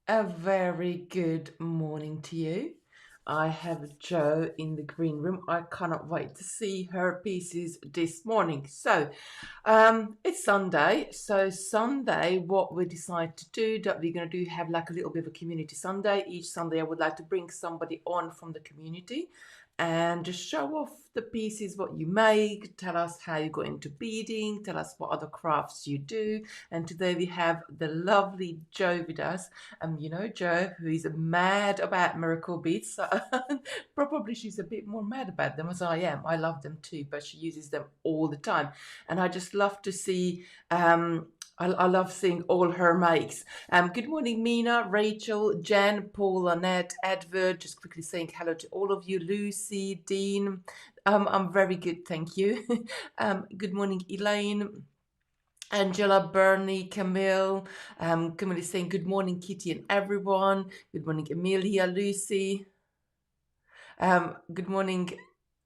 A very good morning to you. I have Jo in the green room. I cannot wait to see her pieces this morning. It's Sunday. So Sunday, what we decide to do that we're going to do have like a little bit of a community Sunday. Each Sunday, I would like to bring somebody on from the community and just show off the pieces what you make. Tell us how you got into beading. Tell us what other crafts you do. And today we have the lovely Jo with us. Jo, who is mad about miracle beads. So probably she's a bit more mad about them as I am. I love them too, but she uses them all the time. And I just love to see, I love seeing all her makes. Good morning, Mina, Rachel, Jen, Paul, Annette, Edward. Just quickly saying hello to all of you. Lucy, Dean. I'm very good, thank you. Good morning, Elaine. Angela, Bernie, Camille. Camille is saying good morning, Kitty and everyone. Good morning, Amelia, Lucy. Good morning,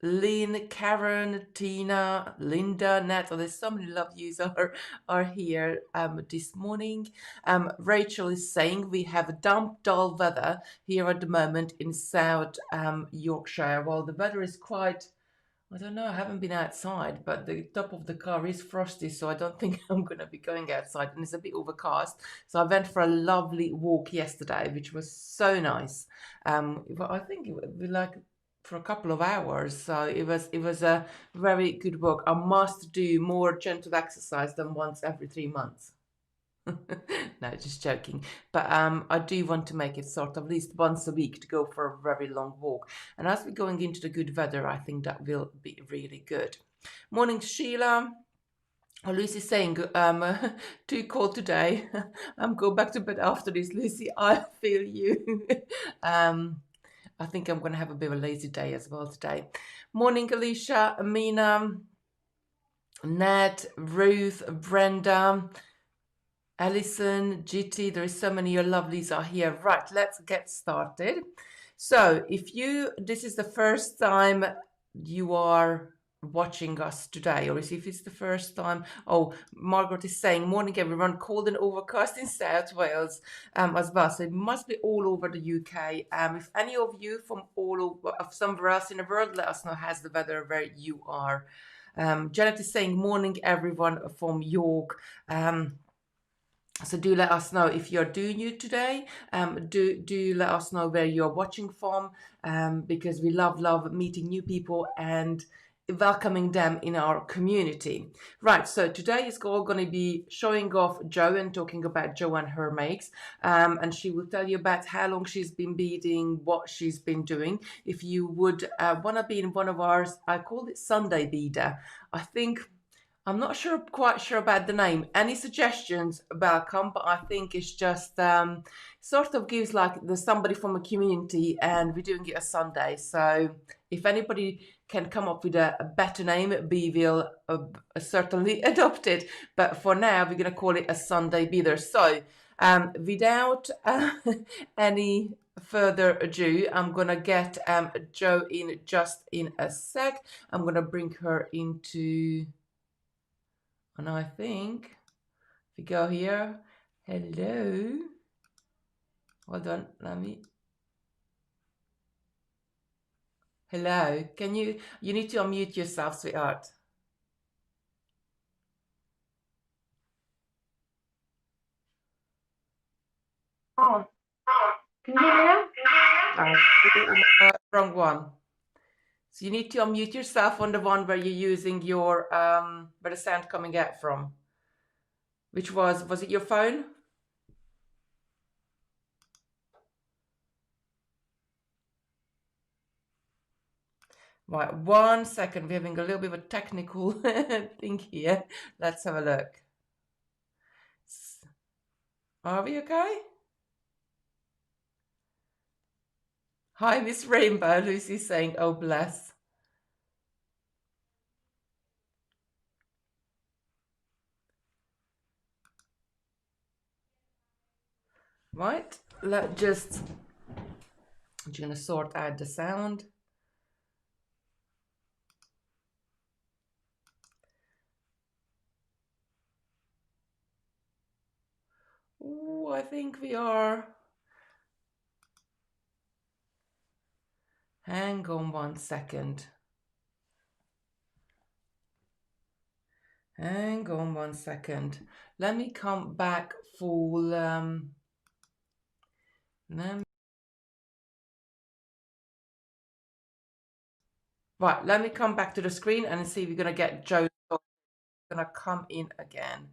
Lynn, Karen, Tina, Linda, Nat. Oh, there's so many love yous are here this morning. Rachel is saying we have a damp, dull weather here at the moment in South Yorkshire. Well, the weather is quite, I don't know, I haven't been outside, but the top of the car is frosty, so I don't think I'm going to be going outside, and it's a bit overcast. So I went for a lovely walk yesterday, which was so nice. I think we like for a couple of hours, so it was a very good walk. I must do more gentle exercise than once every 3 months. No, just joking. But I do want to make it sort of at least once a week to go for a very long walk. And as we're going into the good weather, I think that will be really good. Morning, Sheila. Oh, Lucy's saying, too cold today. I'm going back to bed after this, Lucy. I feel you. I think I'm going to have a bit of a lazy day as well today. Morning, Alicia, Amina, Ned, Ruth, Brenda. Alison, GT, there is so many your lovelies are here. Right, let's get started. So this is the first time you are watching us today, or if it's the first time, Margaret is saying, morning everyone, cold and overcast in South Wales as well. So it must be all over the UK. If any of you from all over, of somewhere else in the world, let us know how's the weather where you are. Janet is saying, morning everyone from York. So do let us know if you're doing it today. Do let us know where you're watching from, because we love meeting new people and welcoming them in our community. Right, so today is all going to be showing off Jo and talking about Jo and her makes, and she will tell you about how long she's been beading, what she's been doing. If you would want to be in one of ours, I call it Sunday Beader. I'm not quite sure about the name. Any suggestions, welcome, but I think it's just sort of gives like there's somebody from a community and we're doing it a Sunday. So if anybody can come up with a better name, we will certainly adopt it. But for now, we're going to call it a Sunday Beader. So without any further ado, I'm going to get Jo in just in a sec. I'm going to bring her into... And I think if we go here, hello. Hold on, hello. You need to unmute yourself, sweetheart. Oh, can you hear me now? Wrong one. So you need to unmute yourself on the one where you're using your, where the sound coming out from. Which was it your phone? Right, 1 second. We're having a little bit of a technical thing here. Let's have a look. Are we okay? Hi, Miss Rainbow. Lucy's saying, oh, bless. Right, I'm just going to sort out the sound. Ooh, I think we are Hang on 1 second. Hang on 1 second. Let me come back full. Right, let me come back to the screen and see if we're gonna get Joe gonna come in again.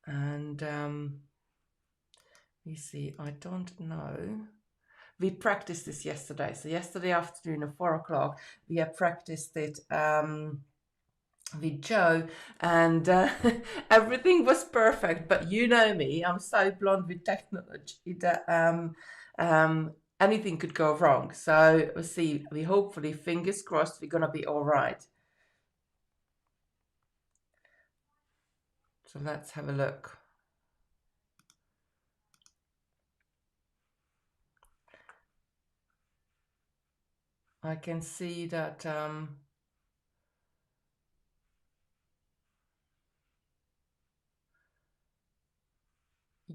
And you see, I don't know. We practiced this yesterday. So yesterday afternoon at 4 o'clock, we have practiced it with Joe, and everything was perfect. But you know me, I'm so blonde with technology that anything could go wrong. So we'll see. We hopefully, fingers crossed, we're gonna be all right. So let's have a look. I can see that you're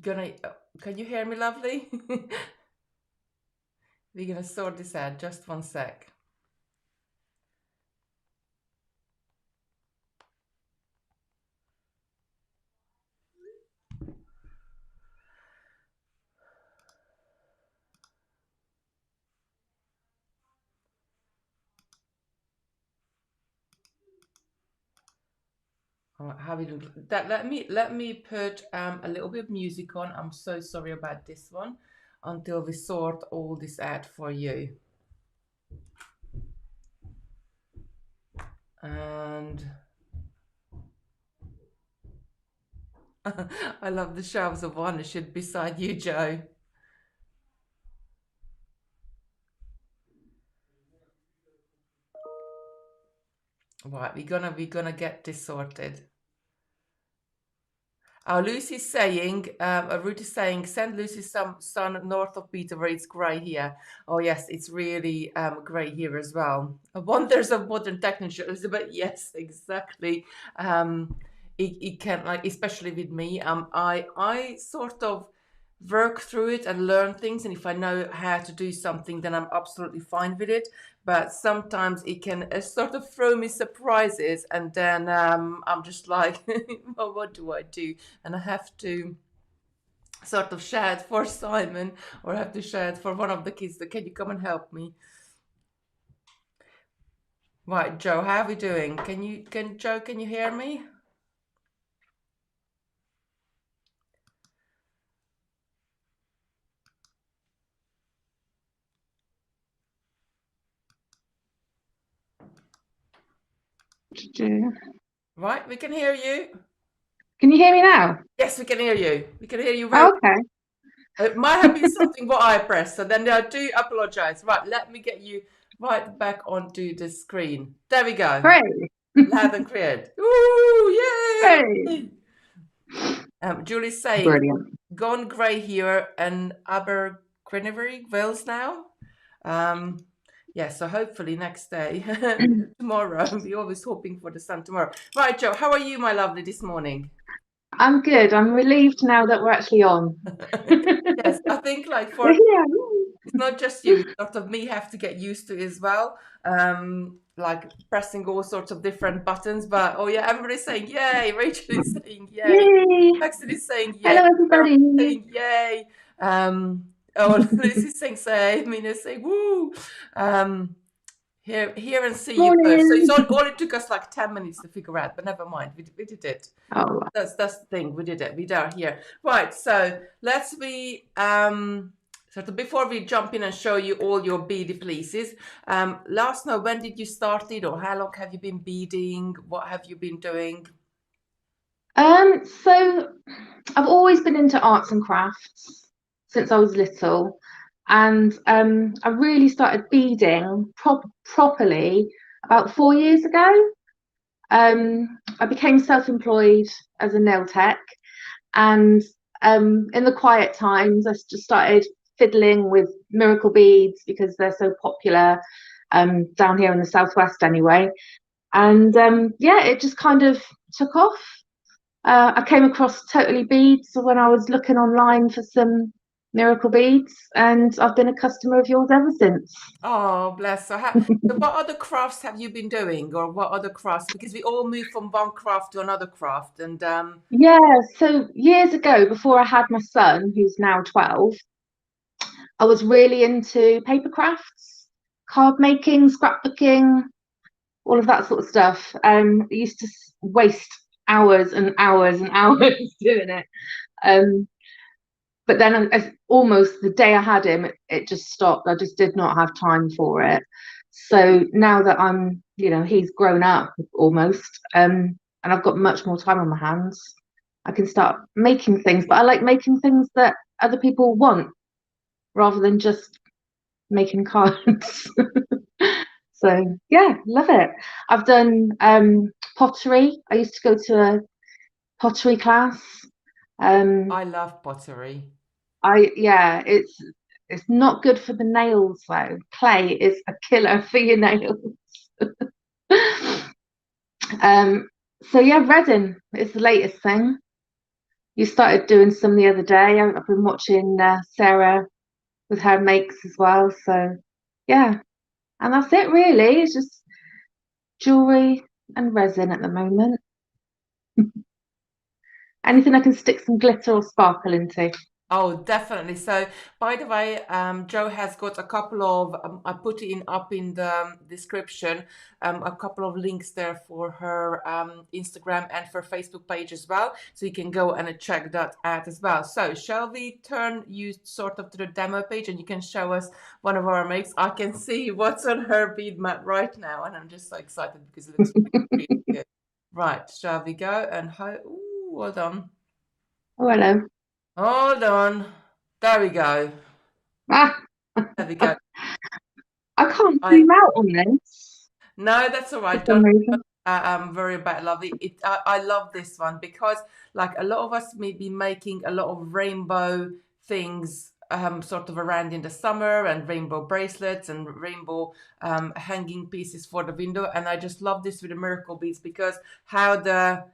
gonna. Can you hear me, lovely? We're gonna sort this out. Just 1 sec. How we do that? Let me put a little bit of music on. I'm so sorry about this one, until we sort all this out for you. And I love the shelves of ownership beside you, Joe. Right, we're gonna get this sorted. Lucy's saying, Ruth is saying, send Lucy some sun north of Beader where it's grey here. Oh yes, it's really grey here as well. Wonders of modern technology, Elizabeth. Yes, exactly. It can, like, especially with me. I sort of work through it and learn things, and if I know how to do something, then I'm absolutely fine with it. But sometimes it can sort of throw me surprises, and then I'm just like, well, what do I do? And I have to sort of share it for Simon, or I have to share it for one of the kids. That, can you come and help me? Right, Joe, how are we doing? Joe, can you hear me? Right, we can hear you. Can you hear me now? Yes, we can hear you. We can hear you very. Oh, okay. It might have been something what I pressed, so then I do apologize. Right, let me get you right back onto the screen. There we go. Great. Loud and clear. Ooh, yay! Great. Julie's saying, Brilliant. gone grey here and Abergrennery, Wales now. Yeah, so hopefully next day, tomorrow. We're always hoping for the sun tomorrow. Right, Joe, how are you, my lovely, this morning? I'm good. I'm relieved now that we're actually on. Yes, I think like for Yeah. it's not just you, it's sort of me have to get used to as well. Like pressing all sorts of different buttons, but oh yeah, everybody's saying yay. Rachel is saying yay. Yay. Paxton is saying yay. Hello, Sarah everybody. is saying yay. Oh, Lucy's saying say. Mina's saying woo. Here and see you both. So it's all it took us like 10 minutes to figure out, but never mind. We did it. Oh. That's the thing. We did it. We are here. Right. So let's be so before we jump in and show you all your beaded pieces, last know, when did you start it, or how long have you been beading? What have you been doing? So I've always been into arts and crafts since I was little, and I really started beading properly about 4 years ago. I became self-employed as a nail tech, and in the quiet times, I just started fiddling with miracle beads because they're so popular down here in the southwest anyway. And yeah, it just kind of took off. I came across Totally Beads when I was looking online for some Miracle Beads, and I've been a customer of yours ever since. Oh, bless her. So what other crafts have you been doing, or what other crafts? Because we all move from one craft to another craft, and Yeah, so years ago, before I had my son, who's now 12, I was really into paper crafts, card making, scrapbooking, all of that sort of stuff. I used to waste hours and hours and hours doing it. Um, but then almost the day I had him, it just stopped. I just did not have time for it. So now that I'm, he's grown up almost, and I've got much more time on my hands, I can start making things. But I like making things that other people want rather than just making cards. So yeah, love it. I've done pottery. I used to go to a pottery class. Um, I love pottery. yeah, it's not good for the nails though. Clay is a killer for your nails. um, so yeah, resin is the latest thing. You started doing some the other day. I've been watching Sarah with her makes as well. So yeah, and that's it really. It's just jewelry and resin at the moment. Anything I can stick some glitter or sparkle into. Oh, definitely. So, by the way, Joe has got a couple of, I put it in up in the description, a couple of links there for her Instagram and for Facebook page as well. So you can go and check that out as well. So, shall we turn you sort of to the demo page and you can show us one of our makes? I can see what's on her bead mat right now, and I'm just so excited because it looks really, really good. Right, shall we go and ooh, hold on. Oh, hello. Hold on. There we go. Ah, There we go. I can't I zoom out on this No, that's all for right. some Don't reason. worry about lovely. I love this one because like a lot of us may be making a lot of rainbow things sort of around in the summer and rainbow bracelets and rainbow hanging pieces for the window. And I just love this with the miracle beads because how the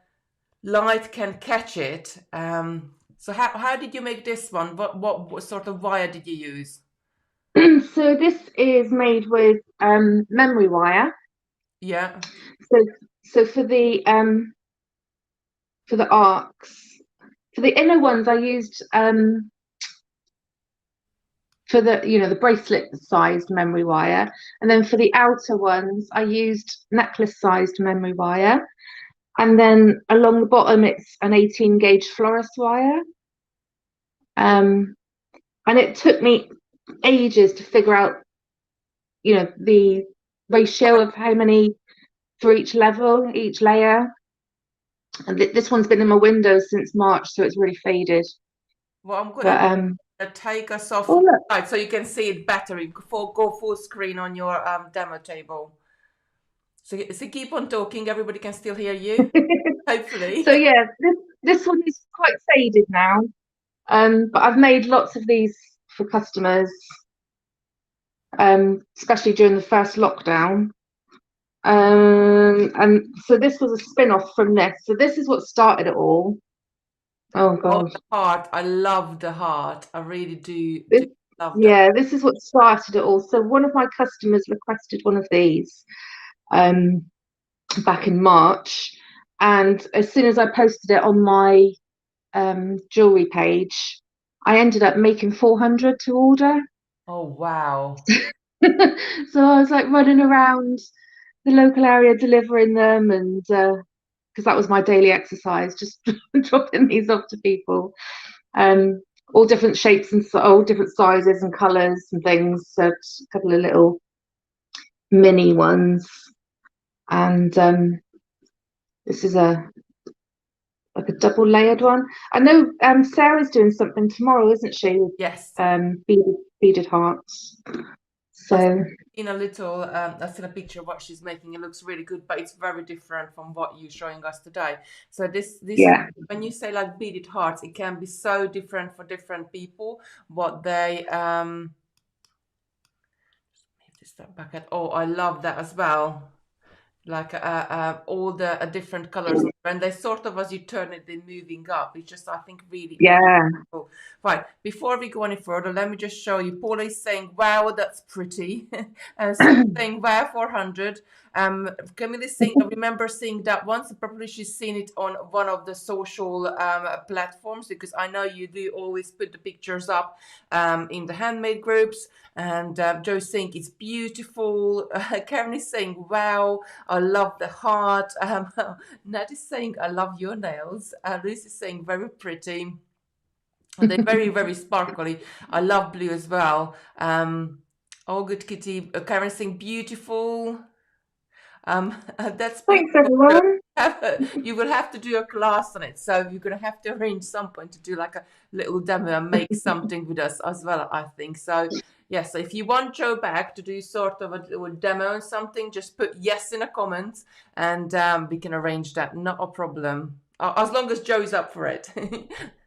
light can catch it. So how did you make this one? What sort of wire did you use? So this is made with memory wire. Yeah. So so for the arcs, for the inner ones, I used for the bracelet sized memory wire, and then for the outer ones, I used necklace sized memory wire, and then along the bottom, it's an 18 gauge florist wire. Um, and it took me ages to figure out, the ratio of how many for each level, each layer. And this one's been in my windows since March, so it's really faded. Well, I'm gonna But take us off oh look, right so you can see it better. Go full screen on your demo table. So keep on talking. Everybody can still hear you. Hopefully. so yeah, this one is quite faded now. But I've made lots of these for customers, especially during the first lockdown. And so this was a spin-off from this. So this is what started it all. Oh Oh, God. the heart. I love the heart. I really do This, love the. yeah, this is what started it all. So one of my customers requested one of these um, back in March, and as soon as I posted it on my jewelry page, I ended up making 400 to order. Oh wow. So I was like running around the local area delivering them, and because that was my daily exercise, just dropping these off to people. Um, all different shapes and all different sizes and colours and things. So a couple of little mini ones, and this is a like a double layered one. I know Sarah's doing something tomorrow, isn't she? With Yes. beaded hearts. I've So seen a little. I've seen a picture of what she's making. It looks really good, but it's very different from what you're showing us today. So this yeah, when you say like beaded hearts, it can be so different for different people. What they Move this step back at. Oh, I love that as well. Like all the different colors on and they sort of, as you turn it, they're moving up. It's just, I think, really, really Yeah. cool. Right, before we go any further, let me just show you. Paula is saying, wow, that's pretty. And Sue is saying, wow, 400. Camille is saying, I remember seeing that once. Probably she's seen it on one of the social platforms, because I know you do always put the pictures up in the handmade groups. And Joe's saying it's beautiful. Karen is saying, wow, I love the heart. Nat is saying, I love your nails. Lucy is saying, very pretty. And they're very, very sparkly. I love blue as well. All good, Kitty. Karen saying, beautiful. That's Thanks, beautiful. everyone. You will have to do a class on it. So you're going to have to arrange some point to do like a little demo and make something with us as well, I think. So, yes, so if you want Joe back to do sort of a little demo or something, just put yes in a comment and we can arrange that. Not a problem. As long as Joe's up for it.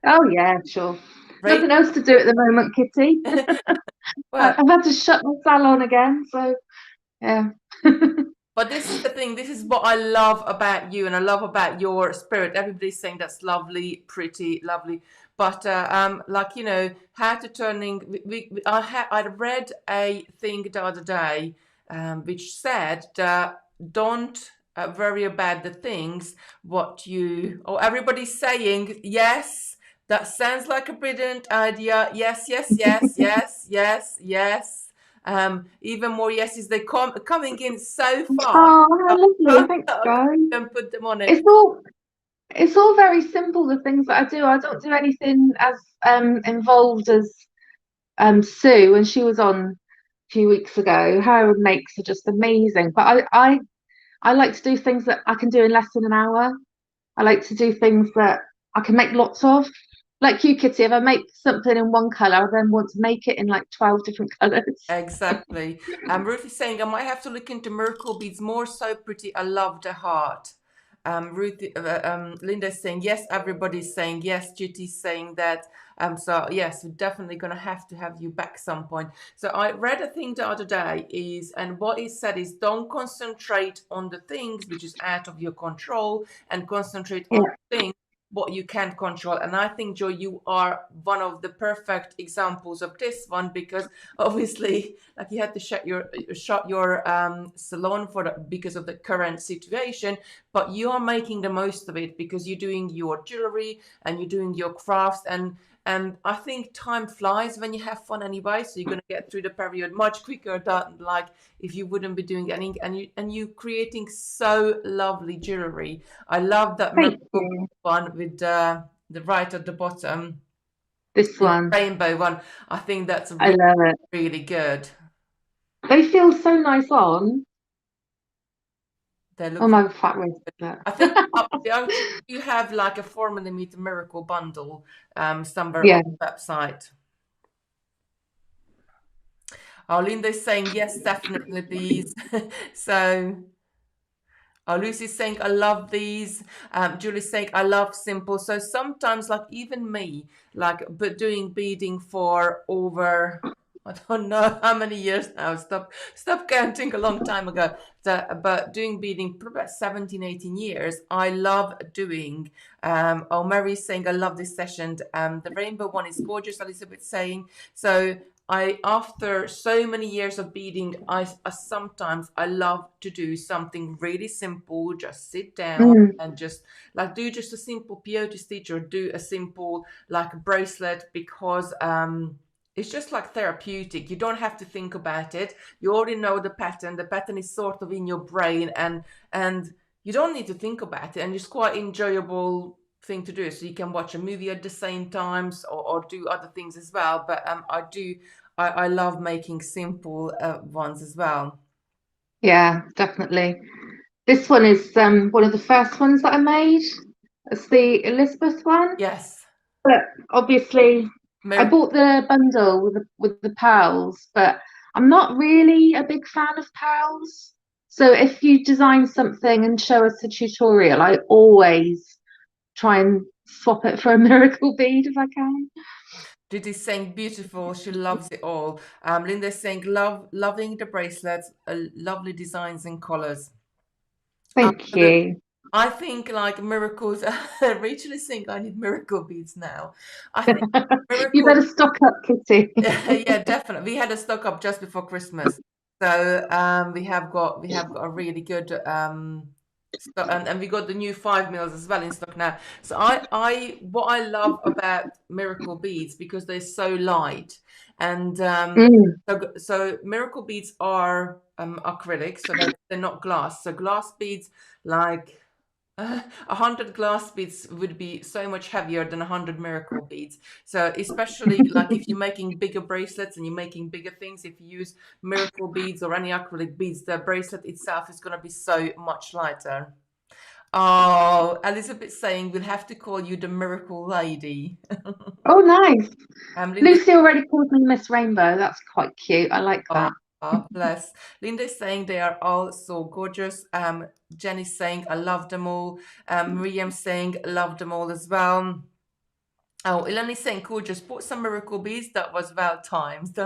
Oh yeah, sure. Right? Nothing else to do at the moment, Kitty. Well, I've had to shut my salon again, so yeah. but this is the thing. This is what I love about you, and I love about your spirit. Everybody's saying that's lovely, pretty, lovely. But like, how to turning. I read a thing the other day, which said that don't worry about the things what you. Oh, everybody's saying yes. That sounds like a brilliant idea. Yes, yes, yes, yes, yes, yes. Even more yeses. They coming in so far. Oh, I how lovely. Thanks, can't guys. even put them on it. It's all it's all very simple, the things that I do. I don't do anything as involved as Sue when she was on a few weeks ago. Her makes are just amazing. But I like to do things that I can do in less than an hour. I like to do things that I can make lots of. Like you, Kitty, if I make something in one colour, I then want to make it in like 12 different colours. Exactly. Ruth is saying I might have to look into Miracle Beads more. So pretty. I love the heart. Linda is saying yes. Everybody's saying yes. Judy's saying that. So yes, we're definitely gonna have to have you back some point. So I read a thing the other day and what it said is don't concentrate on the things which is out of your control and concentrate Yeah, on things what you can't control. And I think, Joy, you are one of the perfect examples of this one, because obviously, like, you had to shut your salon because of the current situation, but you are making the most of it because you're doing your jewelry and you're doing your crafts, and I think time flies when you have fun anyway. So you're going to get through the period much quicker than like if you wouldn't be doing any. And you creating so lovely jewelry. I love that thank Miracle you. one with the right at the bottom, This the one, rainbow one. I think that's I really, love it. really good. They feel so nice on. They Oh, look. my fat roasted that. I think you have like a 4 millimeter miracle bundle somewhere on Yeah. the website. Oh, Linda's saying yes, definitely these. So, oh, Lucy's saying I love these. Julie's saying I love simple. So sometimes, like even me, but doing beading for over, I don't know how many years now. Stop counting a long time ago. But doing beading for about 17, 18 years. I love doing. Oh, Mary's saying I love this session. The rainbow one is gorgeous. Elizabeth saying so. After so many years of beading, I sometimes I love to do something really simple. Just sit down Mm, and just like do just a simple peyote stitch or do a simple like bracelet, because it's just like therapeutic. You don't have to think about it. You already know the pattern. The pattern is sort of in your brain, and you don't need to think about it. And it's quite enjoyable thing to do. So you can watch a movie at the same times, or do other things as well. But I love making simple ones as well. yeah, definitely. This one is one of the first ones that I made. It's the Elizabeth one. Yes. But obviously, I Miracle. bought the bundle with the pearls, but I'm not really a big fan of pearls. So if you design something and show us a tutorial, I always try and swap it for a miracle bead if I can. Judy's saying beautiful. She loves it all. Linda's saying loving the bracelets, lovely designs and colors. Thank you. I think like miracles. Rachel is saying I need miracle beads now. I think You miracle. better stock up, Kitty. Yeah, definitely. We had a stock up just before Christmas, so we have got a really good stock, and we got the new 5 mils as well in stock now. So I what I love about miracle beads because they're so light, and Mm. so miracle beads are acrylic, so they're not glass. So glass beads like 100 glass beads would be so much heavier than 100 miracle beads. So especially like if you're making bigger bracelets and you're making bigger things, if you use miracle beads or any acrylic beads, the bracelet itself is going to be so much lighter. Oh, Elizabeth saying we'll have to call you the miracle lady. Oh, nice. Linda, Lucy already called me Miss Rainbow. That's quite cute. I like oh, that. bless. Linda's saying they are all so gorgeous. Jenny's saying I love them all. Miriam saying love them all as well. Oh, Ilani saying, cool, just put some miracle beads. That was well timed.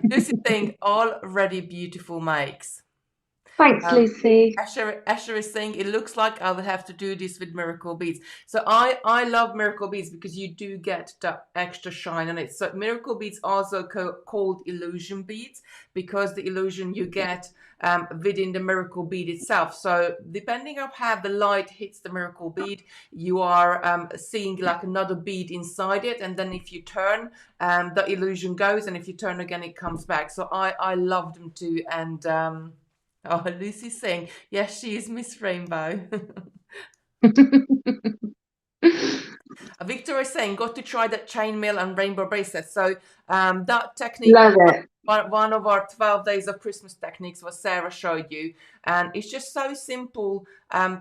This is saying already beautiful makes. Thanks, Um, Lucy. Asher is saying it looks like I will have to do this with miracle beads. So I love miracle beads because you do get that extra shine on it. So miracle beads also called illusion beads because the illusion you get within the miracle bead itself. So depending on how the light hits the miracle bead, you are seeing like another bead inside it, and then if you turn, the illusion goes, and if you turn again, it comes back. So I love them too, and oh, Lucy's saying, yes, she is Miss Rainbow. Victor is saying, got to try that chainmail and rainbow bracelet. So that technique, Love it. one of our 12 days of Christmas techniques was Sarah showed you. And it's just so simple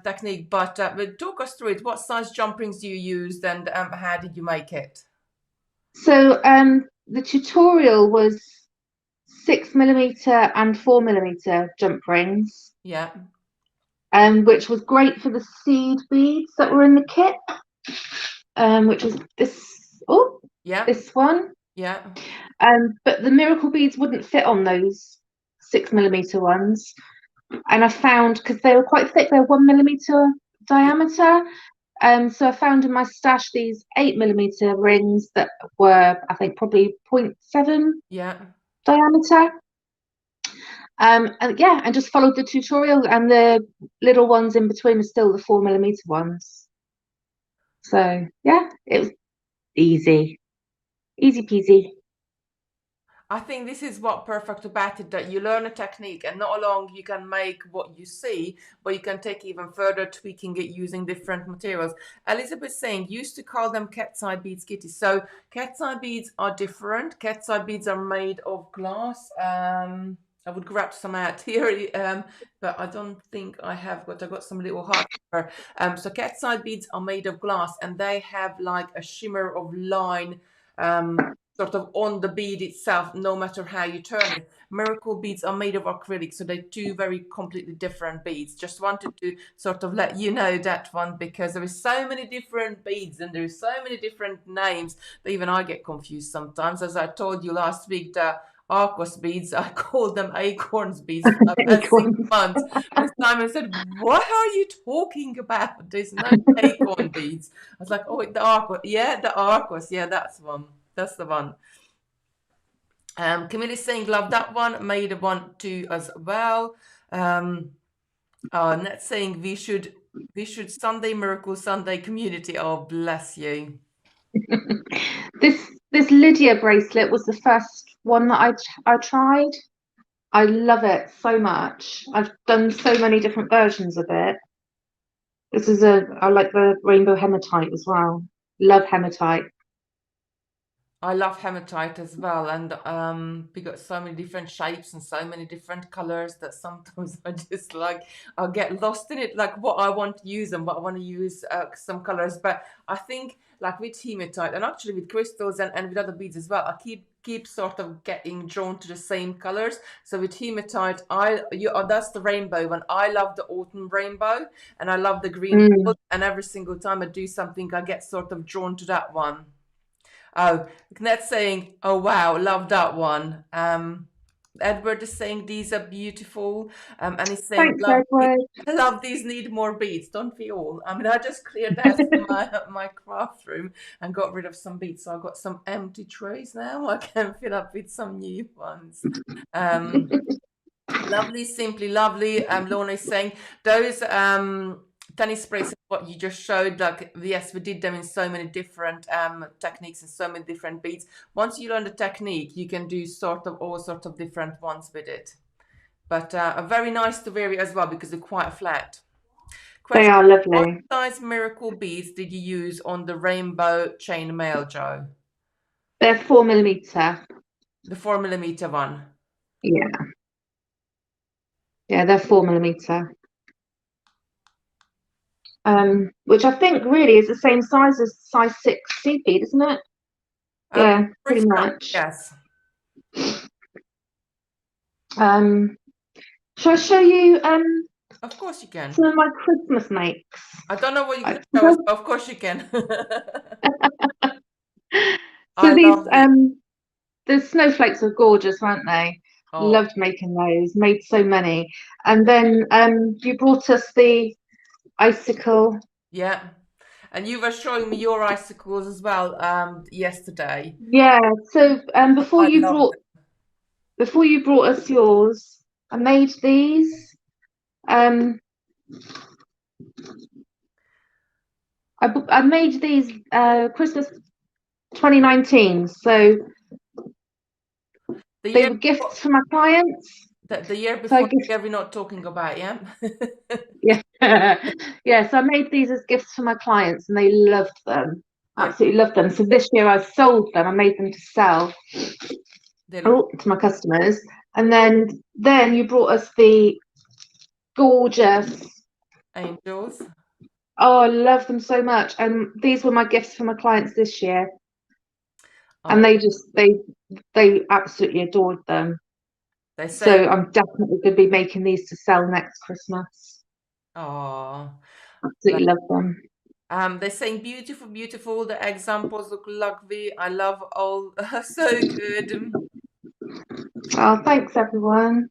technique. But talk us through it. What size jump rings you used and how did you make it? So the tutorial was 6 millimeter and 4 millimeter jump rings, Yeah, which was great for the seed beads that were in the kit, which was yeah, this one. yeah, But the miracle beads wouldn't fit on those 6 millimeter ones. And I found, because they were quite thick, they're 1 millimeter yeah, diameter. So I found in my stash these 8 millimeter rings that were, I think, probably zero point 0.7 yeah. diameter. And yeah, and just followed the tutorial, and the little ones in between are still the 4 millimeter ones. So yeah, it was easy, easy peasy. I think this is what perfect about it, that you learn a technique and not long you can make what you see, but you can take even further tweaking it using different materials. Elizabeth saying used to call them cat's eye beads, Kitty. So cat's eye beads are different. Cat's eye beads are made of glass. I would grab some out here, but I don't think I have got. I got some little hardware. So cat's eye beads are made of glass and they have like a shimmer of line. Sort of on the bead itself, no matter how you turn it. Miracle beads are made of acrylic, so they're two very completely different beads. Just wanted to sort of let you know that one because there is so many different beads and there's so many different names that even I get confused sometimes. As I told you last week, the Arcos beads, I called them acorns beads for the past 6 months. And Simon said, what are you talking about? There's no acorn beads. I was like, oh, the Arcos. Yeah, the Arcos. Yeah, that's one. That's the one. Camille's saying, love that one. Made one too as well. Net's saying we should Sunday Miracle Sunday community. Oh, bless you. This Lydia bracelet was the first one that I tried. I love it so much. I've done so many different versions of it. I like the rainbow hematite as well. Love hematite. I love hematite as well, and we got so many different shapes and so many different colors that sometimes I just like I'll get lost in it, like what I want to use and what I want to use some colors. But I think like with hematite and actually with crystals and with other beads as well, I keep sort of getting drawn to the same colors. So with hematite, that's the rainbow one. I love the autumn rainbow and I love the green Mm. gold, and every single time I do something, I get sort of drawn to that one. Oh, that's saying, oh wow, love that one. Edward is saying these are beautiful, and he's saying Thanks, Edward. love these, need more beads, don't we all? I mean, I just cleared out my craft room and got rid of some beads, so I've got some empty trays now. I can fill up with some new ones. Um, Lovely, simply lovely. Lorna is saying those tennis sprays, what you just showed, like yes, we did them in so many different techniques and so many different beats. Once you learn the technique, you can do sort of all sorts of different ones with it. But very nice to vary as well because they're quite flat. They Question: are what lovely. size miracle beads did you use on the rainbow chain mail, Joe? They're 4 millimeter. The 4 millimeter one. Yeah, yeah, they're 4 millimeter. Which I think really is the same size as size 6 seed bead, isn't it? Yeah, Pretty pretty much, much. yes. Um, shall I show you Of course you can. some of my Christmas makes? I don't know what you're I going to show us, but of course you can. So I these love this. the snowflakes were gorgeous, weren't they? Oh, Loved making those, made so many. And then you brought us the icicle. yeah. And you were showing me your icicles as well yesterday. Yeah, so I love them. before you brought us yours, I made these. Um, I made these Christmas 2019. So The they year were before, gifts for my clients. the year So I before, gift the year we're not talking about, yeah? yeah yeah. So I made these as gifts for my clients, and they loved them. They, Absolutely loved them. So this year I sold them. I made them to sell they look to my customers, and then you brought us the gorgeous. angels. Oh, I love them so much. And these were my gifts for my clients this year. And Oh, they absolutely adored them. they're saying, So I'm definitely going to be making these to sell next Christmas. oh, Absolutely love them. they're saying beautiful, beautiful. The examples look lovely. I love all, so good. Oh, thanks everyone.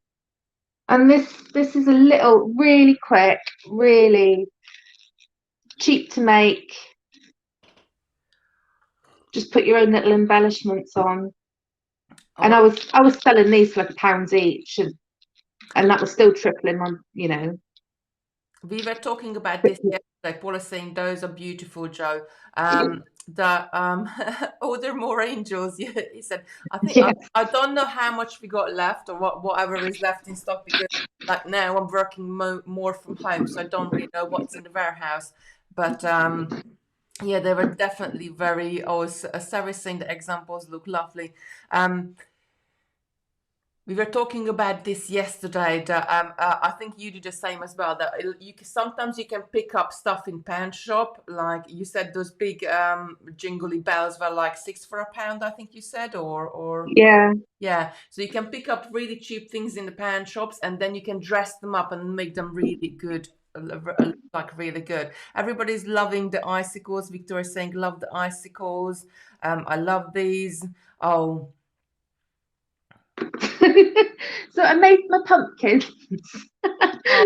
And this is a little really quick, really cheap to make. Just put your own little embellishments on. And Oh, I was selling these for like £1 each, and that was still tripling on, you know. we were talking about this yesterday. Paul is saying those are beautiful, Joe. The oh, there are more angels. Yeah, he said. I think Yes, I don't know how much we got left or whatever is left in stock because like now I'm working more from home, so I don't really know what's in the warehouse. But yeah, they were definitely very. Oh, Sarah's saying the examples look lovely. We were talking about this yesterday. That I think you do the same as well. That sometimes you can pick up stuff in pan shop, like you said. Those big jingly bells were like 6 for £1. I think you said, or yeah. yeah. So you can pick up really cheap things in the pan shops, and then you can dress them up and make them really good. Like really good. Everybody's loving the icicles. Victoria's saying, "Love the icicles." I love these. Oh, So I made my pumpkins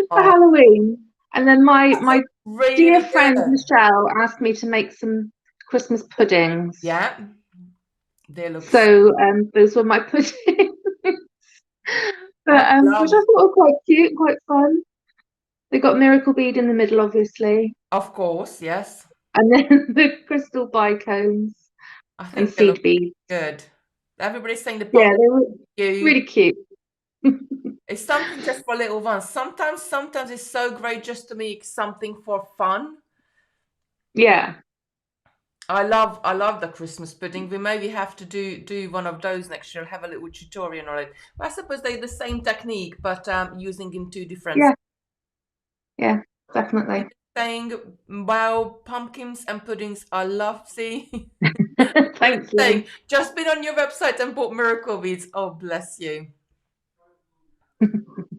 for oh, Halloween, and then my dear really friend good. Michelle asked me to make some Christmas puddings. Yeah, they look. So those were my puddings, I but which I love, thought were quite cute, quite fun. They got miracle bead in the middle, obviously, of course, yes. and then the crystal bicones I and think they look seed beads. good. Everybody's saying the Yeah, pumpkin they were you really cute. it's something just for little ones. Sometimes it's so great just to make something for fun. Yeah, I love the Christmas pudding. We maybe have to do one of those next year. Have a little tutorial on it. But I suppose they're the same technique, but using in two different. yeah, yeah, definitely. Saying, wow, pumpkins and puddings I love. See. Thank Saying, you. just been on your website and bought miracle beads. Oh, bless you.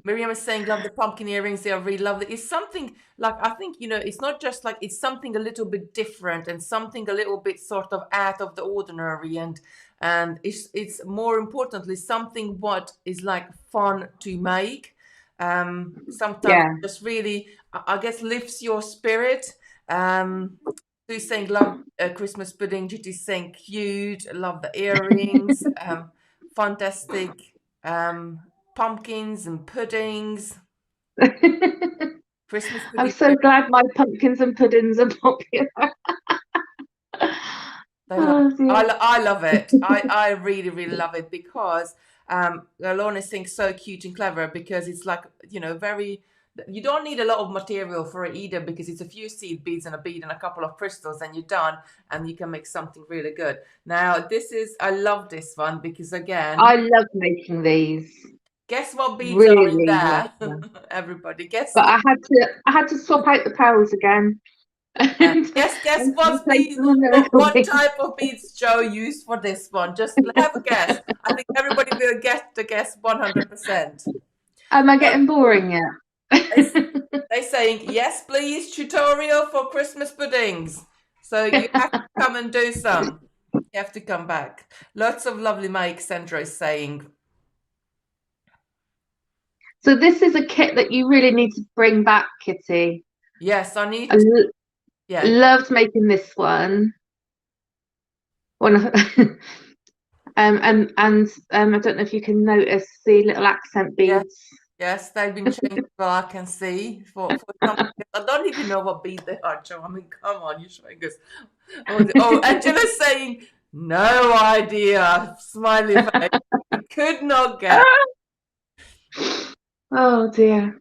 Miriam is saying, love the pumpkin earrings. They are really lovely. It's something like, I think, it's not just like, it's something a little bit different and something a little bit sort of out of the ordinary. And and it's more importantly something what is like fun to make. Sometimes Yeah. just really, I guess, lifts your spirit. So you're saying love Christmas pudding, Gitty's saying cute, love the earrings, fantastic, um, pumpkins and puddings. Christmas I'm pudding. so glad my pumpkins and puddings are popular. They love it. Oh dear. I love it. I really, really love it because Alona thinks so cute and clever because it's like, very, you don't need a lot of material for it either because it's a few seed beads and a bead and a couple of crystals and you're done and you can make something really good. Now, I love this one because again, I love making these. guess what beads are in Really love there? them. Everybody, guess But what? I had to swap out the pearls again and Guess what replace bead, them with miracle what beads. type of beads Joe used for this one? Just have a guess. I think everybody will get the guess 100%. Am I So getting boring yet? they they saying yes, please, tutorial for Christmas puddings. So you have to come and do some. You have to come back. Lots of lovely makes, Sandra is saying. So this is a kit that you really need to bring back, Kitty. Yes, I I need. Yeah, loved making this one. One of, I don't know if you can notice the little accent yeah. beads. Yes, they've been changed. Well, I can see for some. I don't even know what bead they are, Joe. I mean, come on, you're showing us. Oh, Angela's saying no idea. Smiley face. We could not get. Oh dear.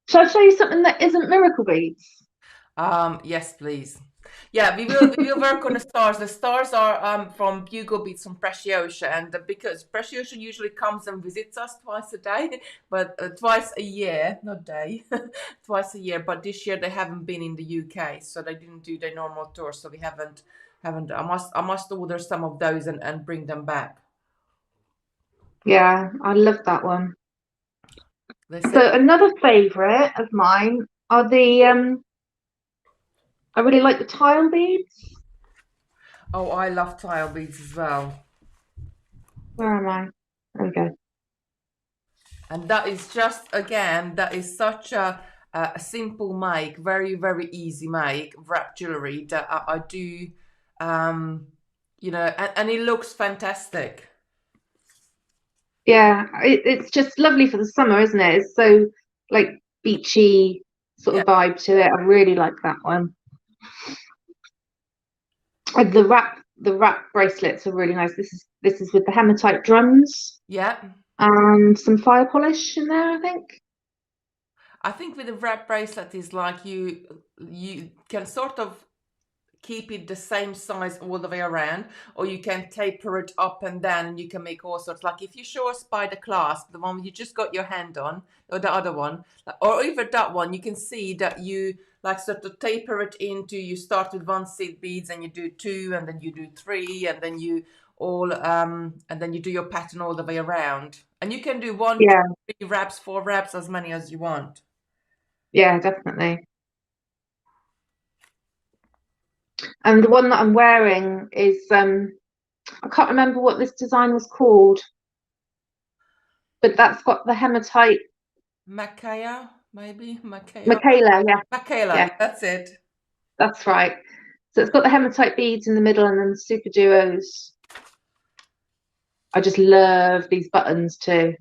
Shall I show you something that isn't miracle beads? Yes, please. Yeah, we will work on the stars. The stars are from Bugle Beats from Preciosa, and because Preciosa usually comes and visits us twice a day, but twice a year, not day, twice a year. But this year they haven't been in the UK, so they didn't do their normal tour. So we haven't. I must order some of those and bring them back. Yeah, I love that one. They say, So another favourite of mine are the I really like the tile beads. oh, I love tile beads as well. Where am I? There we go. And that is just, again, that is such a simple make, very, very easy make, wrap jewelry that I do, um, and it looks fantastic. Yeah, it's just lovely for the summer, isn't it? It's so like beachy sort Yeah, of vibe to it. I really like that one. And the wrap bracelets are really nice. This is with the hematite drums yeah. and some fire polish in there, I think. I think with the wrap bracelet is like you can sort of keep it the same size all the way around, or you can taper it up and down and you can make all sorts. Like if you show us by the clasp, the one you just got your hand on, or the other one, or even that one, you can see that you like sort of taper it into, you start with one seed beads and you do two and then you do three and then you all and then you do your pattern all the way around, and you can do one, two, Yeah, three wraps, four wraps, as many as you want. yeah, definitely. And the one that I'm wearing is I can't remember what this design was called, but that's got the hematite. Makaya, maybe Makaya. Michaela, yeah, Michaela, yeah, that's it. that's right. So it's got the hematite beads in the middle and then the super duos. I just love these buttons too.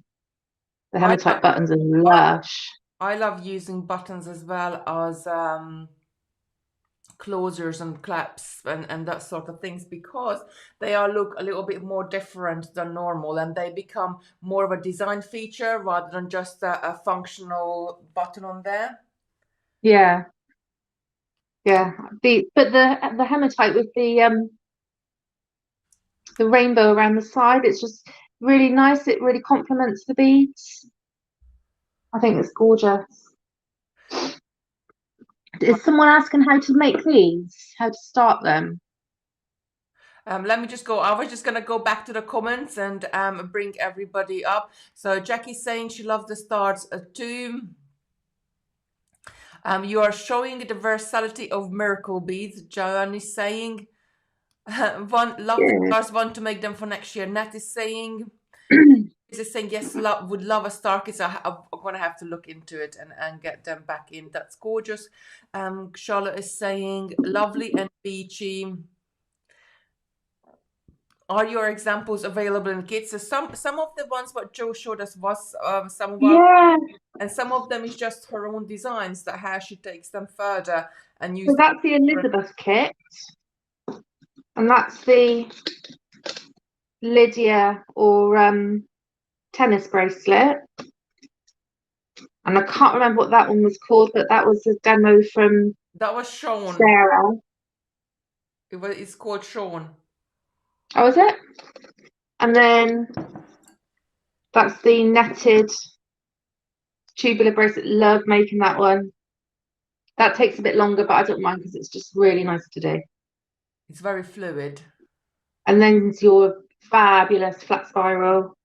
The I hematite love, buttons are I, lush. I love using buttons as well as closures and claps and that sort of things because they are look a little bit more different than normal and they become more of a design feature rather than just a functional button on there. Yeah, yeah. The hematite with the rainbow around the side, it's just really nice. It really complements the beads. I think it's gorgeous. Is someone asking how to make these? How to start them? Let me just go. I was just going to go back to the comments and bring everybody up. So Jackie's saying she loves the stars too. You are showing the versatility of miracle beads. Joanne is saying, One love the Good. stars, want to make them for next year. Nat is saying yes, would love a star kids. I'm gonna have to look into it and get them back in. That's gorgeous. Charlotte is saying lovely and beachy. Are your examples available in kits? So some of the ones what Joe showed us was some of our, Yeah, and some of them is just her own designs that how she takes them further and so use that's the Elizabeth kit, and that's the Lydia or tennis bracelet. And I can't remember what that one was called, but that was a demo from that was shown. Sarah. It's called Sean. Oh, is it? And then that's the netted tubular bracelet. Love making that one. That takes a bit longer, but I don't mind because it's just really nice to do. It's very fluid. And then your fabulous flat spiral.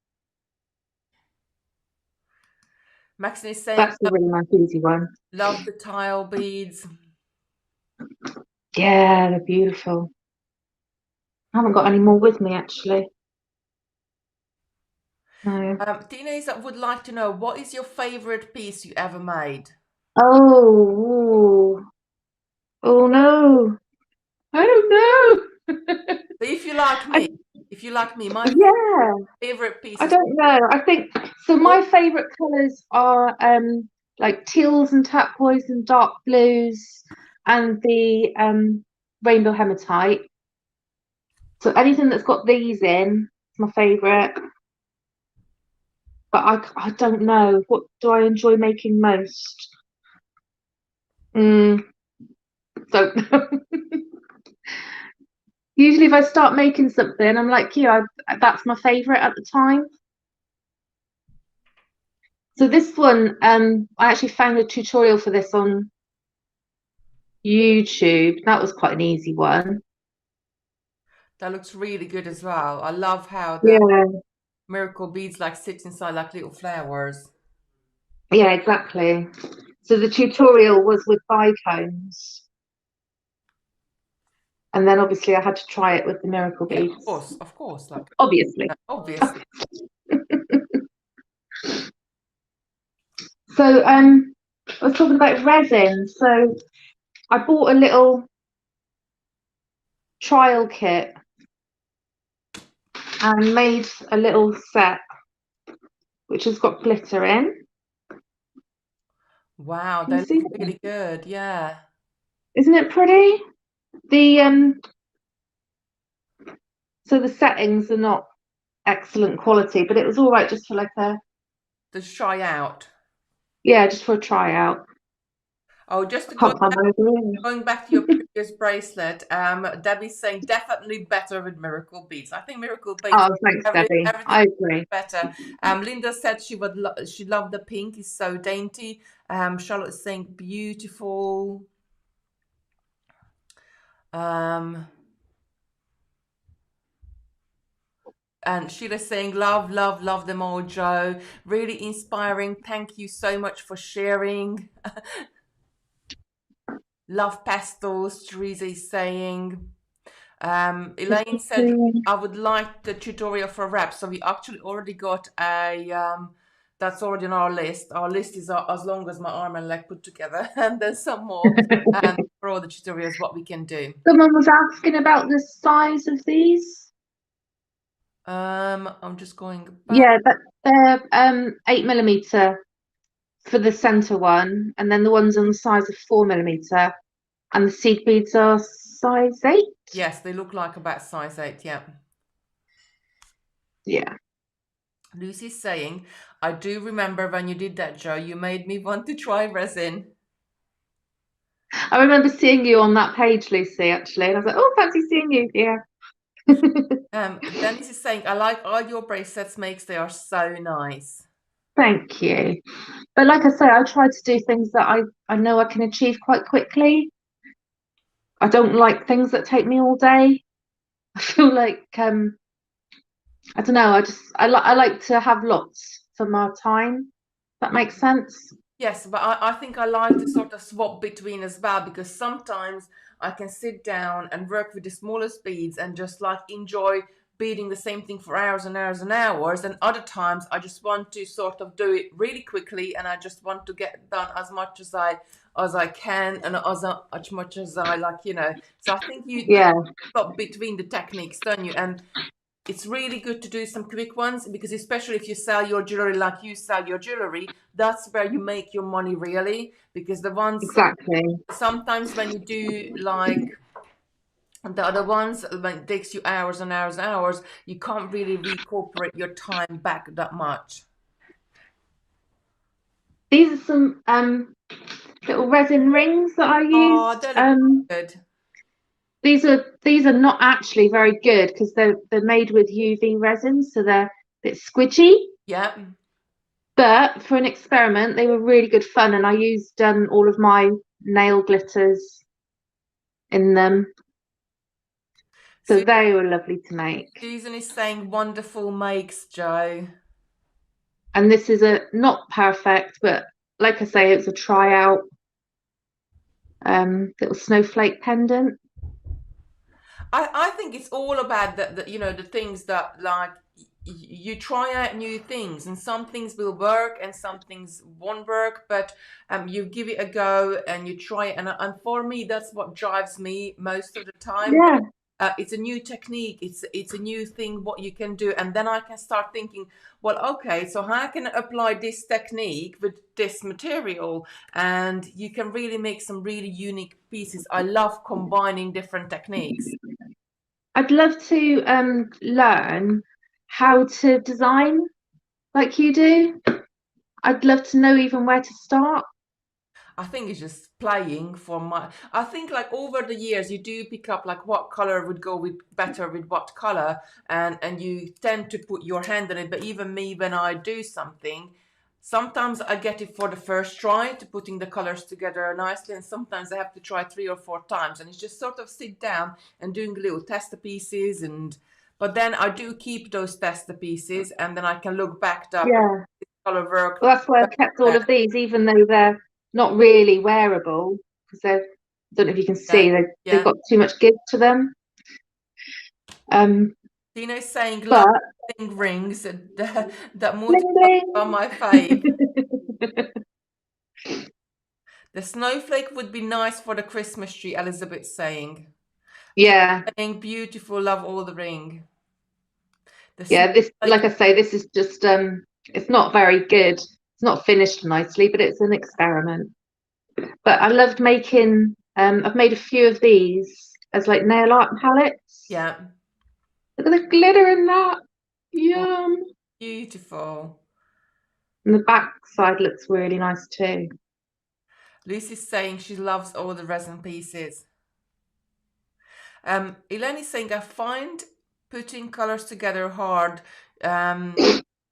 Maxine is saying That's a really nice easy one. love the tile beads. Yeah, they're beautiful. I haven't got any more with me actually. No. Teenagers would like to know what is your favorite piece you ever made? Oh, oh no. I don't know. So if you like I, me, my yeah, favorite piece I is don't know. I think so. all My favourite colours are like teals and turquoise and dark blues and the rainbow hematite. So anything that's got these in is my favourite. But I don't know. What do I enjoy making most? Mm, don't know. Usually, if I start making something, I'm like, yeah, that's my favourite at the time. So this one, I actually found a tutorial for this on YouTube. That was quite an easy one. that looks really good as well. I love how the Yeah, miracle beads like sit inside like little flowers. yeah, exactly. So the tutorial was with bicones, and then obviously I had to try it with the miracle Yeah, beads. of course, like Obviously. obviously. So I was talking about resin. So I bought a little trial kit and made a little set which has got glitter in. Wow, Can you they see look that? really good. Yeah, Isn't it pretty? The so the settings are not excellent quality, but it was all right just for like a to try out. yeah, just for a tryout. Oh, just to I can't find my other going back to your previous bracelet, Debbie's saying definitely better with miracle beads. I think miracle beads, Oh, thanks, Debbie. everything I agree. better. Linda said she loved the pink. It's so dainty. Charlotte is saying beautiful. Um, and Sheila's saying love, love, love them all, Joe. Really inspiring. Thank you so much for sharing. Love pastels. Teresa is saying. Elaine said, I would like the tutorial for wrap. So we actually already got a, that's already on our list. Our list is as long as my arm and leg put together. And there's some more for all the tutorials, what we can do. Someone was asking about the size of these. I'm just going back. Yeah, but they're 8mm for the center one, and then the ones on the size of 4mm, and the seed beads are size 8. Yes, they look like about size 8. Yeah. Yeah, Lucy's saying, I do remember when you did that, Joe, you made me want to try resin. I remember seeing you on that page, Lucy, actually, and I was like, oh, fancy seeing you. Yeah. Dennis is saying, I like all your bracelets makes, they are so nice. Thank you. But like I say, I try to do things that I know I can achieve quite quickly. I don't like things that take me all day. I feel like I don't know. I like to have lots for my time. That makes sense. Yes, but I think I like to sort of swap between as well because sometimes I can sit down and work with the smallest beads and just like enjoy beading the same thing for hours and hours and hours. And other times I just want to sort of do it really quickly, and I just want to get done as much as I can, and as much as I like, you know. So I think you Yeah, got between the techniques, don't you? And it's really good to do some quick ones, because especially if you sell your jewelry like you sell your jewelry, that's where you make your money really. Because the ones exactly. sometimes when you do like the other ones, when it takes you hours and hours and hours, you can't really recuperate your time back that much. These are some little resin rings that I Oh, used. they look good. These are not actually very good because they're made with UV resin, so they're a bit squidgy. Yeah. But for an experiment, they were really good fun, and I used all of my nail glitters in them, so they were lovely to make. Susan is saying wonderful makes, Joe. And this is a not perfect, but like I say, it's a tryout little snowflake pendant. I think it's all about the you know, the things that like you try out new things, and some things will work and some things won't work, but you give it a go and you try it, and for me that's what drives me most of the time. Yeah, It's a new technique, it's a new thing what you can do, and then I can start thinking, well, okay, so how can I apply this technique with this material, and you can really make some really unique pieces. I love combining different techniques. I'd love to learn how to design like you do. I'd love to know even where to start. I think it's just playing for my. I think like over the years you do pick up like what color would go with better with what color, and you tend to put your hand on it. But even me, when I do something, sometimes I get it for the first try to putting the colors together nicely, and sometimes I have to try 3 or 4 times, and it's just sort of sit down and doing little tester pieces. And but then I do keep those tester pieces, and then I can look back up Yeah. color work. Well, that's why I've kept all of these, even though they're not really wearable, because they're, I don't know if you can Yeah, see, they've yeah. got too much give to them. Um, Tino's saying love but rings that multi bling are bling. my fave. The snowflake would be nice for the Christmas tree, Elizabeth's saying. Tina Yeah, saying beautiful, love all the ring. The yeah. This, like snowflake, I say, this is just it's not very good. It's not finished nicely, but it's an experiment. But I loved making. I've made a few of these as like nail art palettes. yeah. Look at the glitter in that. Oh, Yum. beautiful. And the back side looks really nice too. Lucy's saying she loves all the resin pieces. Eleni's saying I find putting colors together hard.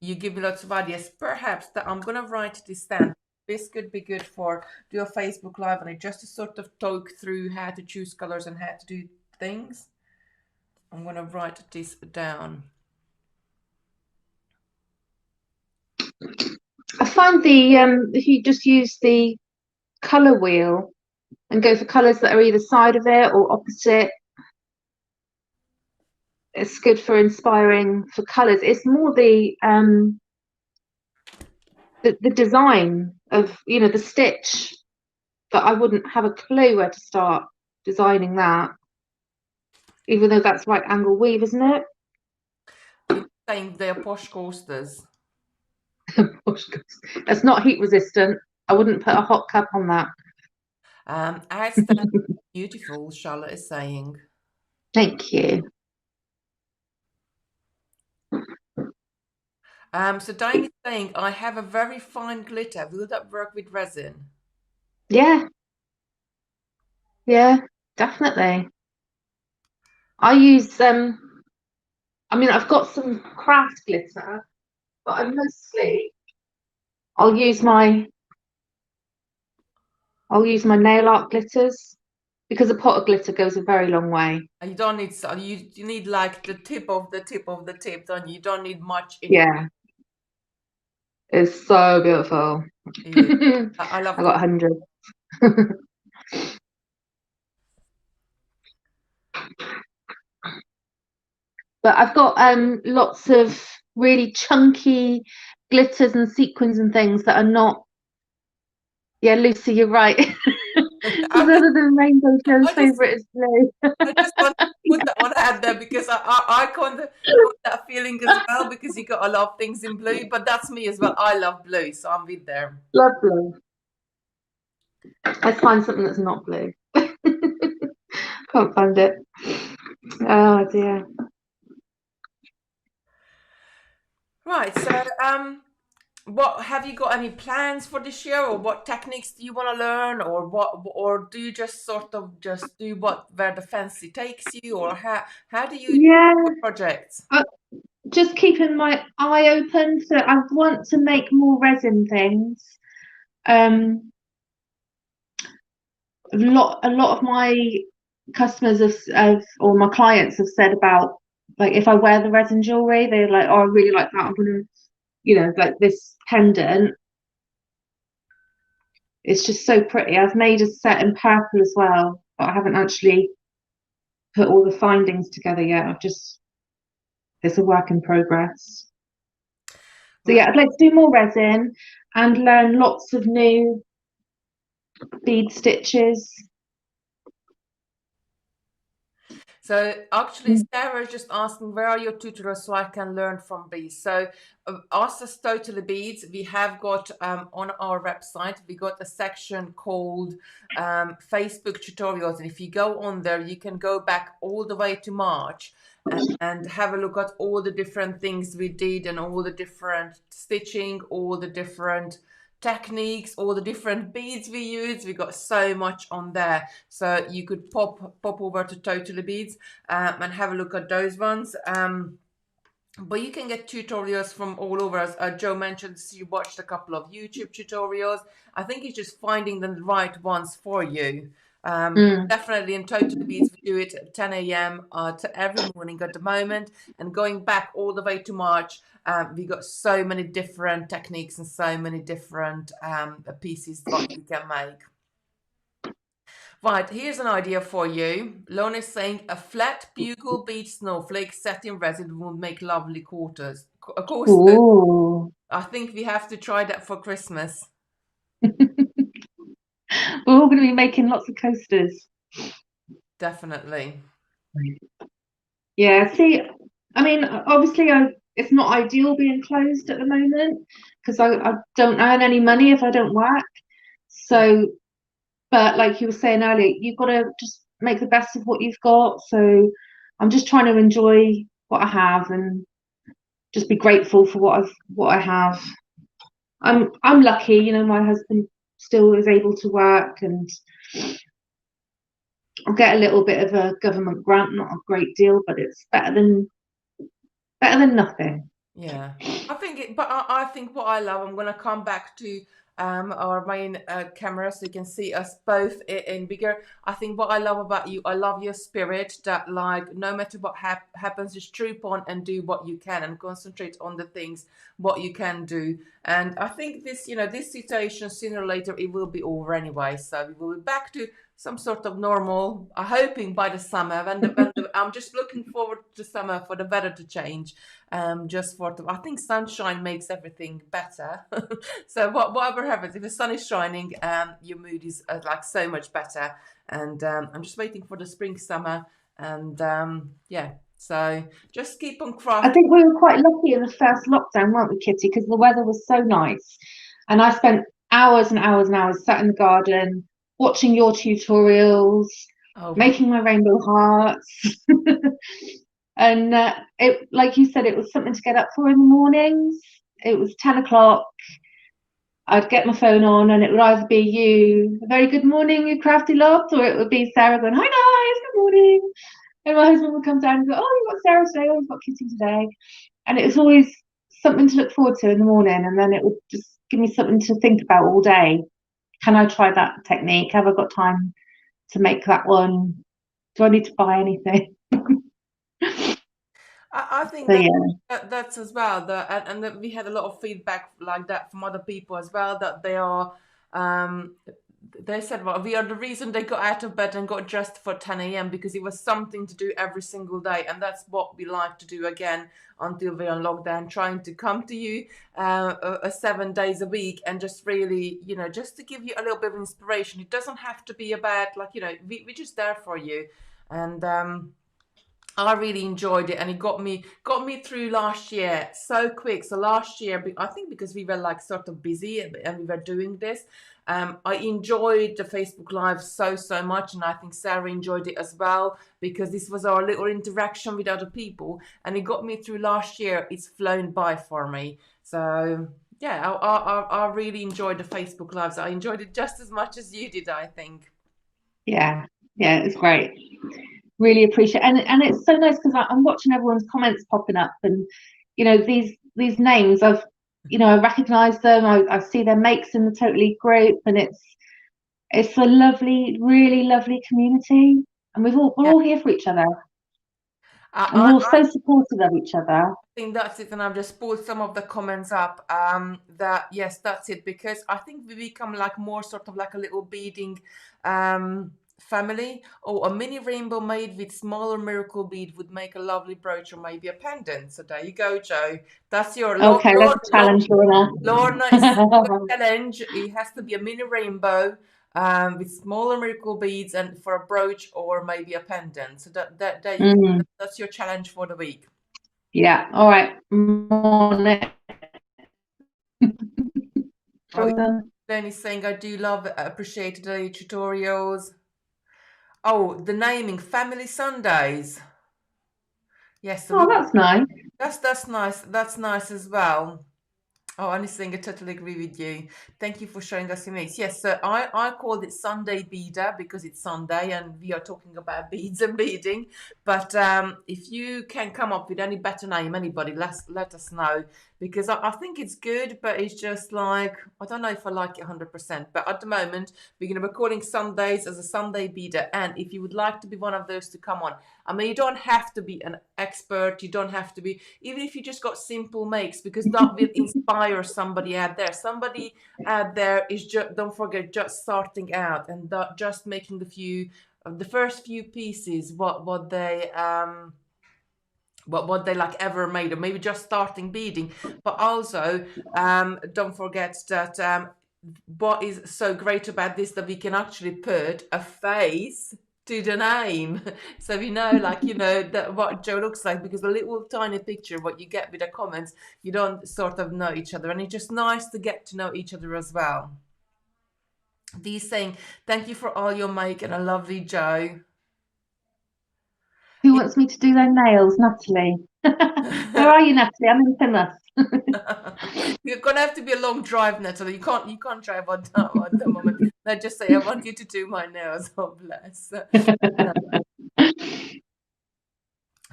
You give me lots of ideas. Perhaps that I'm gonna write this down. This could be good for do a Facebook Live on it, just to sort of talk through how to choose colors and how to do things. I'm gonna write this down. I find if you just use the color wheel and go for colors that are either side of it or opposite, it's good for inspiring for colors. It's more the design of the stitch that I wouldn't have a clue where to start designing that, even though that's right angle weave, isn't it? You're saying they're posh coasters. That's not heat resistant. I wouldn't put a hot cup on that. Outstanding, beautiful, Charlotte is saying. Thank you. So Diane is saying I have a very fine glitter. Will that work with resin? Yeah, yeah, definitely. I use I mean, I've got some craft glitter, but I mostly I'll use my I'll use my nail art glitters because a pot of glitter goes a very long way. You don't need you need like the tip of the tip of the tip, don't you? You don't need much in it. Yeah, it's so beautiful. It is. I I love got glitter. hundreds. But I've got lots of really chunky glitters and sequins and things that are not. Yeah, Lucy, you're right. Because I'm just, other than Rainbow, Joe's I just, favourite is blue. I just want to put Yeah, that one out there because I kind of got that feeling as well because you got a lot of things in blue, but that's me as well. I love blue, so I'm with there. love blue. Let's find something that's not blue. Can't find it. Oh dear. Right. So, what have you got any plans for this year, or what techniques do you want to learn, or what, or do you just sort of just do what where the fancy takes you, or how do you do Yeah, your projects? just keeping my eye open. So I want to make more resin things. Um, a lot of my customers have or my clients have said about like if I wear the resin jewelry, they're like, oh, I really like that. I'm gonna, like this pendant. It's just so pretty. I've made a set in purple as well, but I haven't actually put all the findings together yet. It's a work in progress. So Right. yeah, I'd like to do more resin and learn lots of new bead stitches. So actually, Mm. Sarah is just asking, where are your tutorials so I can learn from these? So us as Totally Beads, we have got on our website, we got a section called Facebook tutorials. And if you go on there, you can go back all the way to March and have a look at all the different things we did and all the different stitching, all the different techniques, all the different beads we use. We got so much on there, so you could pop over to Totally Beads and have a look at those ones. But you can get tutorials from all over. As Joe mentioned, you watched a couple of YouTube tutorials. I think it's just finding the right ones for you. Mm. Definitely in Total Beats, we do it at 10 a.m. Every morning at the moment. And going back all the way to March, we got so many different techniques and so many different pieces that you can make. Right, here's an idea for you. Lorna is saying a flat bugle bead snowflake set in resin would make lovely quarters. Of course, Ooh. I think we have to try that for Christmas. We're all going to be making lots of coasters. Definitely. Yeah, see, I mean, obviously, it's not ideal being closed at the moment because I don't earn any money if I don't work. Yeah. So, but like you were saying earlier, you've got to just make the best of what you've got. So, I'm just trying to enjoy what I have and just be grateful for what I have. I'm lucky, my husband still is able to work and I'll get a little bit of a government grant, not a great deal, but it's better than nothing. Yeah, I think it, but I think what I love, I'm gonna come back to our main camera so you can see us both in bigger. I think what I love about you, I love your spirit that like no matter what happens, just troop on and do what you can and concentrate on the things what you can do. And I think this, this situation sooner or later it will be over anyway. So we will be back to some sort of normal. I'm hoping by the summer I'm just looking forward to summer for the weather to change just for I think sunshine makes everything better. So whatever happens, if the sun is shining, your mood is like so much better. And I'm just waiting for the spring, summer, and yeah. So just keep on I crafting. think we were quite lucky in the first lockdown, weren't we, Kitty? Because the weather was so nice. And I spent hours and hours and hours sat in the garden watching your tutorials, Oh, making my rainbow hearts. And like you said, it was something to get up for in the mornings. It was 10 o'clock. I'd get my phone on and it would either be you, a very good morning, you crafty lot, or it would be Sarah going, hi guys, good morning. And my husband would come down and go, oh, you've got Sarah today, oh, you've got Kitty today. And it was always something to look forward to in the morning. And then it would just give me something to think about all day. Can I try that technique? Have I got time to make that one? Do I need to buy anything? I think So that, yeah. that's as well. And that we had a lot of feedback like that from other people as well that they are um, they said, well, we are the reason they got out of bed and got dressed for 10 a.m. because it was something to do every single day. And that's what we like to do again until we're on lockdown, trying to come to you 7 days a week and just really, just to give you a little bit of inspiration. It doesn't have to be about, like, we're just there for you. And I really enjoyed it, and it got me through last year so quick. So last year, I think because we were like sort of busy and we were doing this, I enjoyed the Facebook Live so much, and I think Sarah enjoyed it as well because this was our little interaction with other people, and it got me through last year. It's flown by for me. So yeah, I really enjoyed the Facebook Lives. I enjoyed it just as much as you did, I think. Yeah, yeah, it's great. Really appreciate, and it's so nice because I'm watching everyone's comments popping up, and these names I recognise them. I see their mates in the Totally group, and it's a lovely, really lovely community, and we're Yeah, all here for each other, and we're I, all so supportive of each other. think that's it, and I've just pulled some of the comments up. That yes, that's it, because I think we become like more sort of like a little beading family, or a mini rainbow made with smaller miracle bead would make a lovely brooch or maybe a pendant. So there you go, Joe. That's your Okay, let's challenge Lorna. Lorna is a challenge. It has to be a mini rainbow with smaller miracle beads and for a brooch or maybe a pendant. So that there you go. Mm, That's your challenge for the week. yeah, all right. Morning. Oh, Lenny's saying I do love appreciate the tutorials. Oh, the naming Family Sundays. Yes, so Oh, that's nice. that's nice. That's nice as well. Oh, anything, I totally agree with you. Thank you for showing us your mates. Yes, so I called it Sunday Beader because it's Sunday and we are talking about beads and beading. But if you can come up with any better name, anybody, let us know, because I think it's good, but it's just like, I don't know if I like it 100%. But at the moment, we're going to be calling Sundays as a Sunday Beader. And if you would like to be one of those to come on, I mean, you don't have to be an expert. You don't have to be, even if you just got simple makes, because that will inspire somebody out there. Somebody out there is just, don't forget, just starting out and just making the first few pieces, what they like ever made, or maybe just starting beading. But also, don't forget that what is so great about this, that we can actually put a face to the name. So we know, like, that what Joe looks like, because a little tiny picture, what you get with the comments, you don't sort of know each other, and it's just nice to get to know each other as well. Dee's saying, thank you for all your make and a lovely Joe. Who wants me to do their nails, Natalie? Where are you, Natalie? I'm in Plymouth. You're gonna have to be a long drive, Natalie. You can't drive at the moment. I just say I want you to do my nails. Oh bless. No.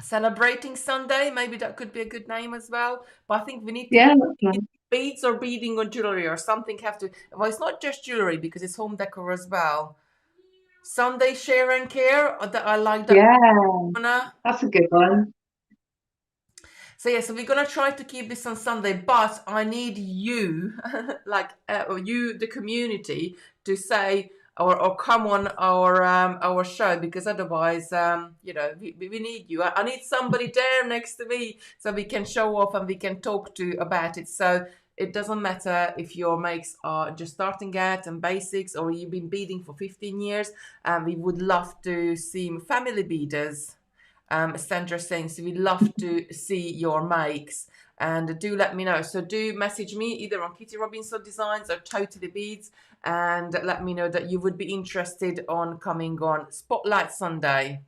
Celebrating Sunday, maybe that could be a good name as well. But I think we need to Yeah, that's nice. beads or beading or jewelry or something have to. Well, it's not just jewelry because it's home decor as well. Sunday share and care. That I like that. Yeah, Anna. that's a good one. So yeah, so we're gonna try to keep this on Sunday, but I need you, like or you, the community, to say or come on our show, because otherwise, we need you. I need somebody there next to me so we can show off and we can talk to about it. So it doesn't matter if your makes are just starting out and basics, or you've been beading for 15 years. We would love to see family beaders. Sandra saying, so we'd love to see your makes, and do let me know. So do message me either on Kitty Robinson Designs or Totally Beads, and let me know that you would be interested on coming on Spotlight Sunday.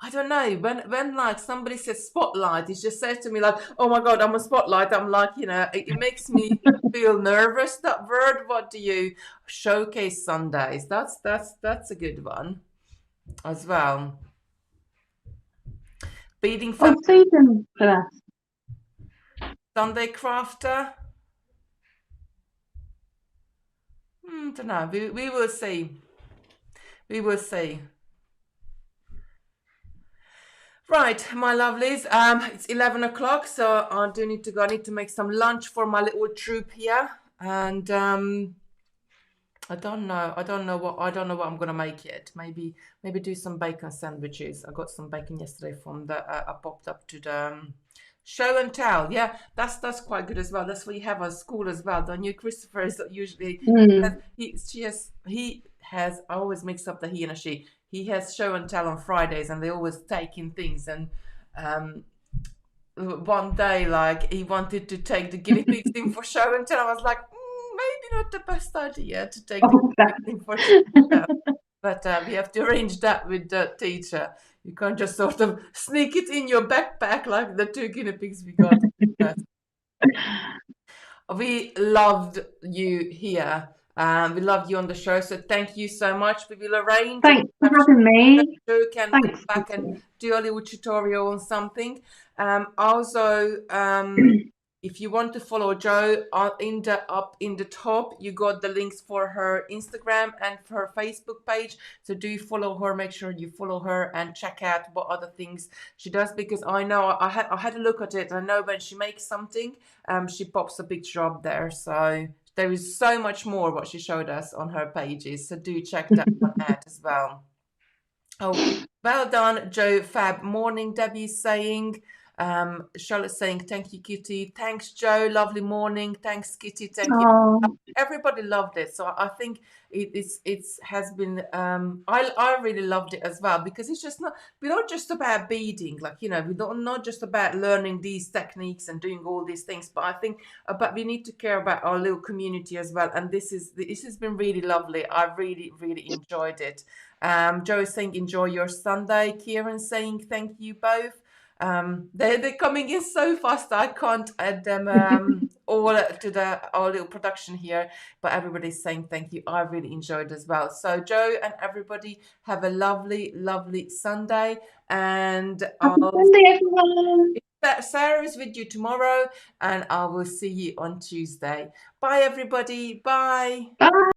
I don't know, when like somebody says spotlight, it just says to me like, oh my god, I'm a spotlight. I'm like, it makes me feel nervous, that word. What do you showcase Sundays? That's a good one as well. Beading Oh, family Susan for that. Sunday crafter. Don't know. We will see. We will see. Right, my lovelies. It's 11 o'clock, so I do need to go. I need to make some lunch for my little troop here, and I don't know. I don't know what I'm gonna make yet. Maybe do some bacon sandwiches. I got some bacon yesterday from the I popped up to the show and tell. Yeah, that's quite good as well. That's what you have at school as well. Don't you? Christopher is usually Mm. he has I always mix up the he and a she. He has show and tell on Fridays and they always take in things and um one day like he wanted to take the guinea pigs in for show and tell. I was like, maybe not the best idea to take the Oh, guinea pigs in for show and tell. But we have to arrange that with the teacher. You can't just sort of sneak it in your backpack like the two guinea pigs we got. But we loved you here. We loved you on the show. So thank you so much. We will arrange or thanks for perhaps having me. Joe can come Thanks, back and Kitty. do a little tutorial on something. Also, if you want to follow Joe in the up in the top, you got the links for her Instagram and for her Facebook page. So do follow her. Make sure you follow her and check out what other things she does because I know I had a look at it. I know when she makes something, she pops a picture up there. So there is so much more what she showed us on her pages. So do check that one out as well. Oh, well done, Joe. Fab. Morning, Debbie saying. Charlotte saying, thank you, Kitty. Thanks, Joe. Lovely morning. Thanks, Kitty. Thank you. Oh, Everybody loved it. So I think it's has been I really loved it as well because it's just not we're not just about beading, like we're not just about learning these techniques and doing all these things, but I think but we need to care about our little community as well. And this has been really lovely. I really, really enjoyed it. Joe is saying enjoy your Sunday. Kieran saying thank you both. They're coming in so fast I can't add them all to the our little production here, but everybody's saying thank you. I really enjoyed as well. So Joe and everybody have a lovely, lovely Sunday, and happy I'll Sunday, everyone. Sarah is with you tomorrow, and I will see you on Tuesday. Bye, everybody. Bye. Bye.